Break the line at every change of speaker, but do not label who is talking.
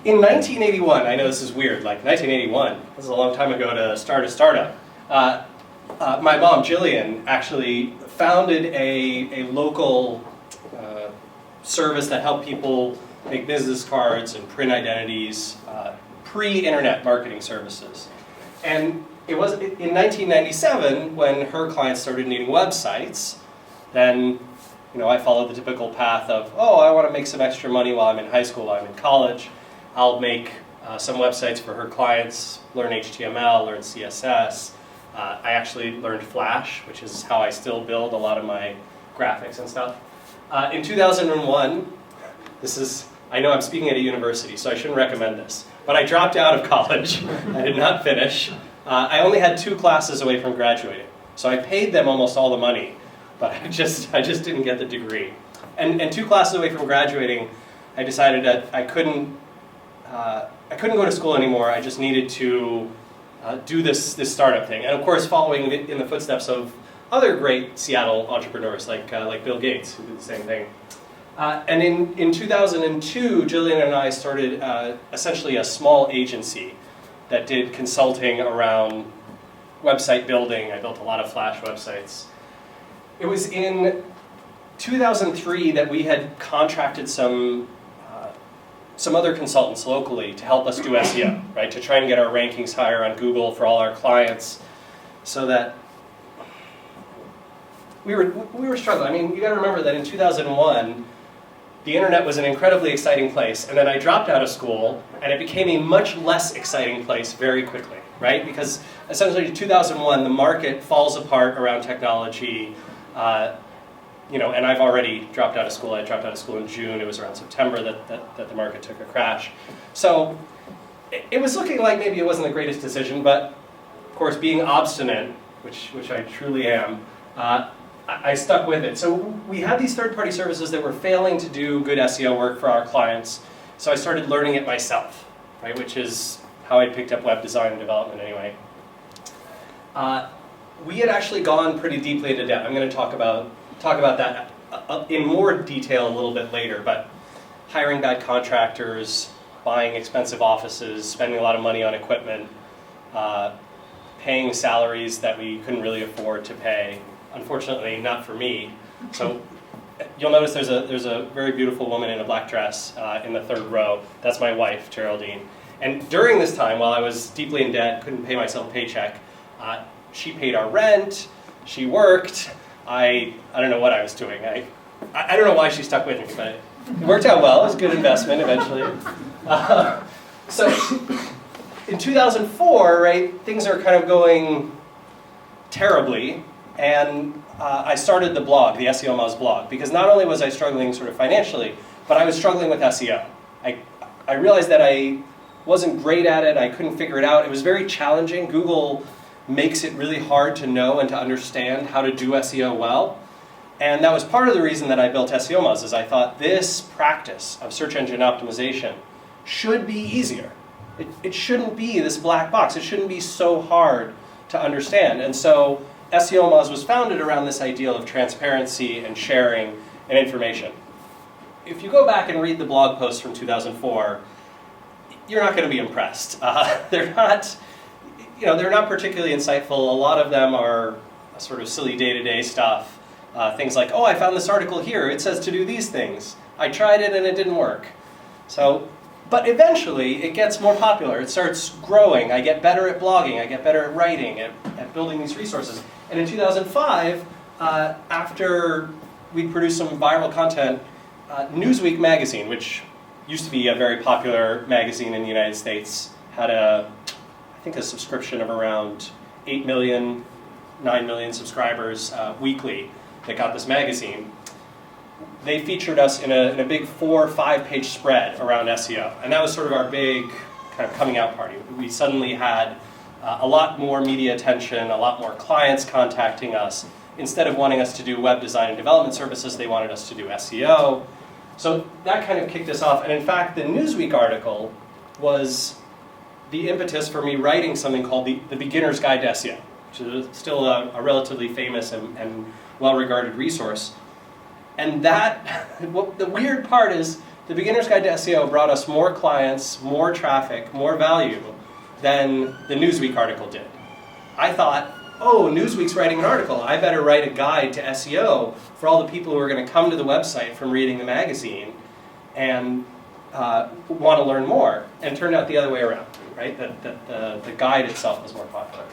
in 1981, I know this is weird, like 1981, this is a long time ago to start a startup. My mom, Jillian, actually founded a local service that helped people make business cards and print identities, pre-internet marketing services. And it was in 1997 when her clients started needing websites. Then, I followed the typical path of, oh, I want to make some extra money while I'm in high school, while I'm in college. I'll make some websites for her clients, learn HTML, learn CSS. I actually learned Flash, which is how I still build a lot of my graphics and stuff. In 2001, I know I'm speaking at a university, so I shouldn't recommend this, but I dropped out of college. I did not finish. I only had 2 classes away from graduating, so I paid them almost all the money, but I just didn't get the degree. And 2 classes away from graduating, I decided that I couldn't go to school anymore. I just needed to do this startup thing, and of course, following in the footsteps of other great Seattle entrepreneurs like Bill Gates, who did the same thing. And in 2002, Jillian and I started essentially a small agency that did consulting around website building. I built a lot of Flash websites. It was in 2003 that we had contracted some other consultants locally to help us do SEO, right? To try and get our rankings higher on Google for all our clients, so that we were struggling. I mean, you got to remember that in 2001, the internet was an incredibly exciting place, and then I dropped out of school, and it became a much less exciting place very quickly, right? Because essentially, in 2001, the market falls apart around technology. And I've already dropped out of school. I dropped out of school in June. It was around September that the market took a crash. So it was looking like maybe it wasn't the greatest decision, but of course, being obstinate, which I truly am, I stuck with it. So we had these third-party services that were failing to do good SEO work for our clients. So I started learning it myself, right? Which is how I picked up web design and development anyway. We had actually gone pretty deeply into debt. I'm going to talk about that in more detail a little bit later, but hiring bad contractors, buying expensive offices, spending a lot of money on equipment, paying salaries that we couldn't really afford to pay. Unfortunately, not for me. So you'll notice there's a very beautiful woman in a black dress in the 3rd row. That's my wife, Geraldine. And during this time, while I was deeply in debt, couldn't pay myself a paycheck, she paid our rent, she worked. I don't know what I was doing. I don't know why she stuck with me, but it worked out well. It was a good investment eventually. So in 2004, right, things are kind of going terribly, and I started the blog, the SEOmoz blog, because not only was I struggling sort of financially, but I was struggling with SEO. I realized that I wasn't great at it. I couldn't figure it out. It was very challenging. Google makes it really hard to know and to understand how to do SEO well. And that was part of the reason that I built SEOmoz, is I thought this practice of search engine optimization should be easier. It shouldn't be this black box. It shouldn't be so hard to understand. And so SEOmoz was founded around this ideal of transparency and sharing and information. If you go back and read the blog posts from 2004, you're not going to be impressed. They're not particularly insightful. A lot of them are sort of silly day-to-day stuff. Things like, oh, I found this article here. It says to do these things. I tried it and it didn't work. But eventually it gets more popular. It starts growing. I get better at blogging. I get better at writing, at building these resources. And in 2005, after we produced some viral content, Newsweek magazine, which used to be a very popular magazine in the United States, had I think a subscription of around 8 million, 9 million subscribers weekly that got this magazine. They featured us in a big 4 or 5 page spread around SEO. And that was sort of our big kind of coming out party. We suddenly had a lot more media attention, a lot more clients contacting us. Instead of wanting us to do web design and development services, they wanted us to do SEO. So that kind of kicked us off. And in fact, the Newsweek article was the impetus for me writing something called the Beginner's Guide to SEO, which is still a relatively famous and well-regarded resource. And the weird part is The Beginner's Guide to SEO brought us more clients, more traffic, more value than the Newsweek article did. I thought, oh, Newsweek's writing an article. I better write a guide to SEO for all the people who are going to come to the website from reading the magazine and want to learn more. And it turned out the other way around, right? That the guide itself was more popular.